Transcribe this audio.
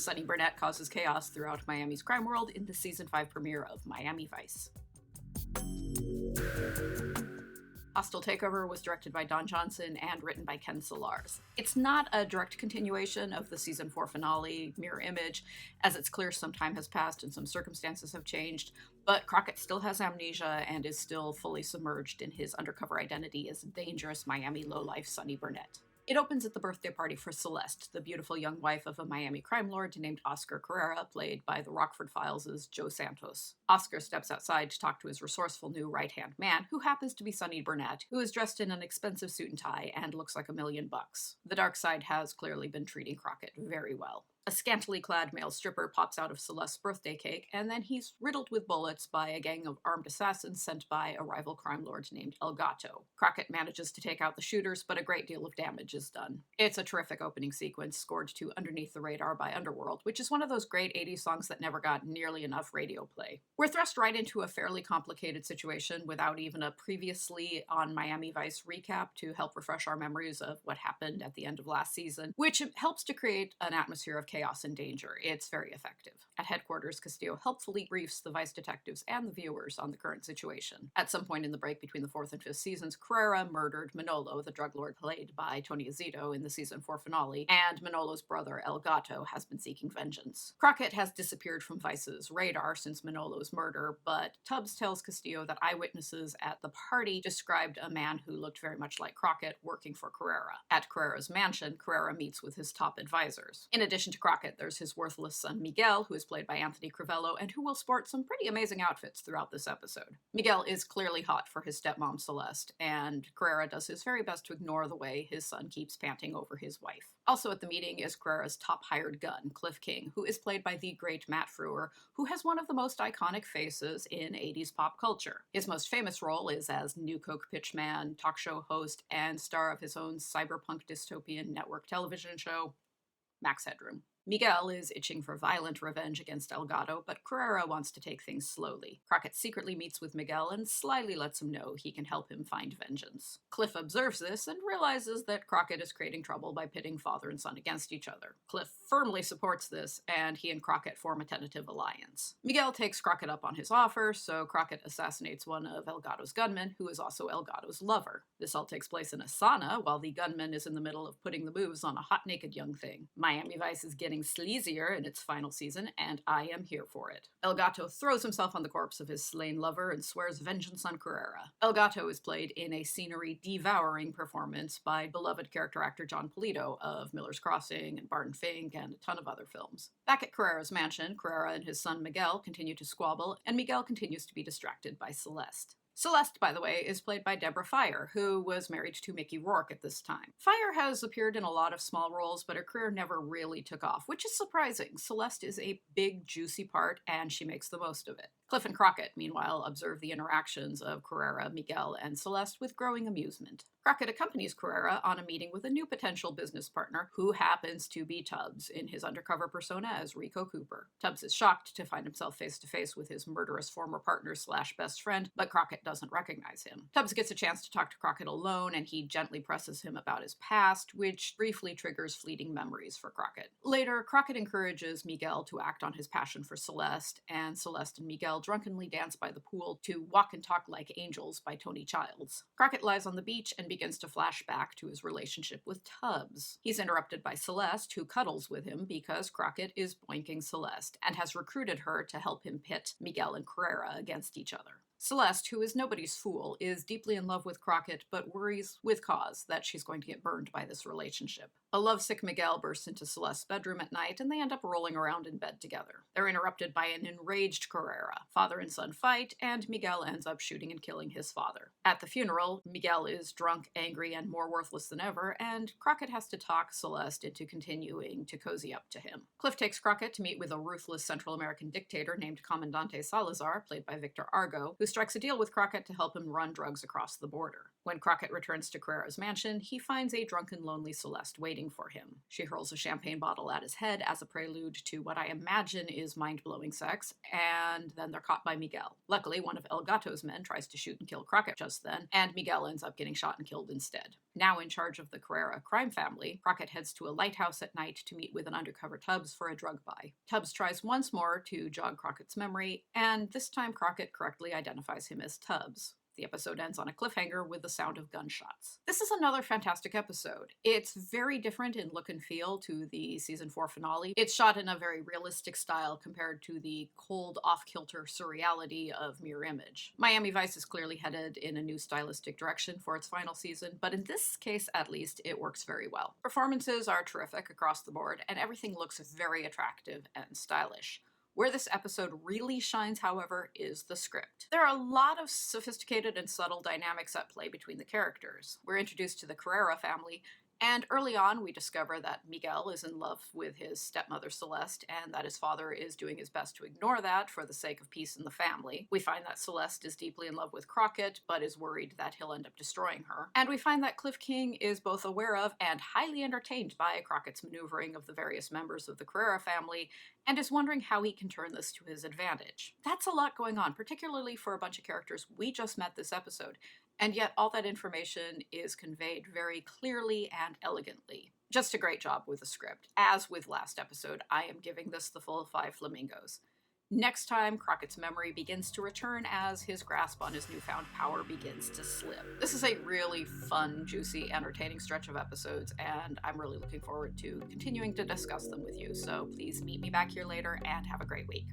Sonny Burnett causes chaos throughout Miami's crime world in the Season 5 premiere of Miami Vice. Hostile Takeover was directed by Don Johnson and written by Ken Solars. It's not a direct continuation of the Season 4 finale, Mirror Image, as it's clear some time has passed and some circumstances have changed, but Crockett still has amnesia and is still fully submerged in his undercover identity as dangerous Miami lowlife Sonny Burnett. It opens at the birthday party for Celeste, the beautiful young wife of a Miami crime lord named Oscar Carrera, played by the Rockford Files' Joe Santos. Oscar steps outside to talk to his resourceful new right-hand man, who happens to be Sonny Burnett, who is dressed in an expensive suit and tie and looks like $1 million. The dark side has clearly been treating Crockett very well. A scantily clad male stripper pops out of Celeste's birthday cake, and then he's riddled with bullets by a gang of armed assassins sent by a rival crime lord named El Gato. Crockett manages to take out the shooters, but a great deal of damage is done. It's a terrific opening sequence, scored to Underneath the Radar by Underworld, which is one of those great 80s songs that never got nearly enough radio play. We're thrust right into a fairly complicated situation without even a previously on Miami Vice recap to help refresh our memories of what happened at the end of last season, which helps to create an atmosphere of chaos and danger. It's very effective. At headquarters, Castillo helpfully briefs the Vice detectives and the viewers on the current situation. At some point in the break between the 4th and 5th seasons, Carrera murdered Manolo, the drug lord played by Tony Azito in the Season 4 finale, and Manolo's brother El Gato has been seeking vengeance. Crockett has disappeared from Vice's radar since Manolo's murder, but Tubbs tells Castillo that eyewitnesses at the party described a man who looked very much like Crockett working for Carrera. At Carrera's mansion, Carrera meets with his top advisors. In addition to Crockett, there's his worthless son Miguel, who is played by Anthony Crivello, and who will sport some pretty amazing outfits throughout this episode. Miguel is clearly hot for his stepmom Celeste, and Carrera does his very best to ignore the way his son keeps panting over his wife. Also at the meeting is Carrera's top hired gun, Cliff King, who is played by the great Matt Frewer, who has one of the most iconic faces in 80s pop culture. His most famous role is as New Coke pitchman, talk show host, and star of his own cyberpunk dystopian network television show, Max Headroom. Miguel is itching for violent revenge against El Gato, but Carrera wants to take things slowly. Crockett secretly meets with Miguel and slyly lets him know he can help him find vengeance. Cliff observes this and realizes that Crockett is creating trouble by pitting father and son against each other. Cliff firmly supports this, and he and Crockett form a tentative alliance. Miguel takes Crockett up on his offer, so Crockett assassinates one of El Gato's gunmen, who is also El Gato's lover. This all takes place in a sauna, while the gunman is in the middle of putting the moves on a hot naked young thing. Miami Vice is getting sleazier in its final season, and I am here for it. El Gato throws himself on the corpse of his slain lover and swears vengeance on Carrera. El Gato is played in a scenery-devouring performance by beloved character actor Jon Polito of Miller's Crossing and Barton Fink and a ton of other films. Back at Carrera's mansion, Carrera and his son Miguel continue to squabble, and Miguel continues to be distracted by Celeste. Celeste, by the way, is played by Debra Feuer, who was married to Mickey Rourke at this time. Feuer has appeared in a lot of small roles, but her career never really took off, which is surprising. Celeste is a big, juicy part, and she makes the most of it. Cliff and Crockett, meanwhile, observe the interactions of Carrera, Miguel, and Celeste with growing amusement. Crockett accompanies Carrera on a meeting with a new potential business partner, who happens to be Tubbs, in his undercover persona as Rico Cooper. Tubbs is shocked to find himself face-to-face with his murderous former partner/best friend, but Crockett doesn't recognize him. Tubbs gets a chance to talk to Crockett alone, and he gently presses him about his past, which briefly triggers fleeting memories for Crockett. Later, Crockett encourages Miguel to act on his passion for Celeste, and Celeste and Miguel drunkenly dance by the pool to Walk and Talk Like Angels by Tony Childs. Crockett lies on the beach and begins to flash back to his relationship with Tubbs. He's interrupted by Celeste, who cuddles with him because Crockett is boinking Celeste and has recruited her to help him pit Miguel and Carrera against each other. Celeste, who is nobody's fool, is deeply in love with Crockett, but worries, with cause, that she's going to get burned by this relationship. A lovesick Miguel bursts into Celeste's bedroom at night, and they end up rolling around in bed together. They're interrupted by an enraged Carrera. Father and son fight, and Miguel ends up shooting and killing his father. At the funeral, Miguel is drunk, angry, and more worthless than ever, and Crockett has to talk Celeste into continuing to cozy up to him. Cliff takes Crockett to meet with a ruthless Central American dictator named Comandante Salazar, played by Victor Argo, who strikes a deal with Crockett to help him run drugs across the border. When Crockett returns to Carrera's mansion, he finds a drunken, lonely Celeste waiting for him. She hurls a champagne bottle at his head as a prelude to what I imagine is mind-blowing sex, and then they're caught by Miguel. Luckily, one of El Gato's men tries to shoot and kill Crockett just then, and Miguel ends up getting shot and killed instead. Now in charge of the Carrera crime family, Crockett heads to a lighthouse at night to meet with an undercover Tubbs for a drug buy. Tubbs tries once more to jog Crockett's memory, and this time Crockett correctly identifies him as Tubbs. The episode ends on a cliffhanger with the sound of gunshots. This is another fantastic episode. It's very different in look and feel to the season 4 finale. It's shot in a very realistic style compared to the cold, off-kilter surreality of Mirror Image. Miami Vice is clearly headed in a new stylistic direction for its final season, but in this case, at least, it works very well. Performances are terrific across the board, and everything looks very attractive and stylish. Where this episode really shines, however, is the script. There are a lot of sophisticated and subtle dynamics at play between the characters. We're introduced to the Carrera family, and early on we discover that Miguel is in love with his stepmother Celeste, and that his father is doing his best to ignore that for the sake of peace in the family. We find that Celeste is deeply in love with Crockett, but is worried that he'll end up destroying her. And we find that Cliff King is both aware of and highly entertained by Crockett's maneuvering of the various members of the Carrera family, and is wondering how he can turn this to his advantage. That's a lot going on, particularly for a bunch of characters we just met this episode, and yet all that information is conveyed very clearly and elegantly. Just a great job with the script. As with last episode, I am giving this the full 5 flamingos. Next time, Crockett's memory begins to return as his grasp on his newfound power begins to slip. This is a really fun, juicy, entertaining stretch of episodes, and I'm really looking forward to continuing to discuss them with you, so please meet me back here later and have a great week.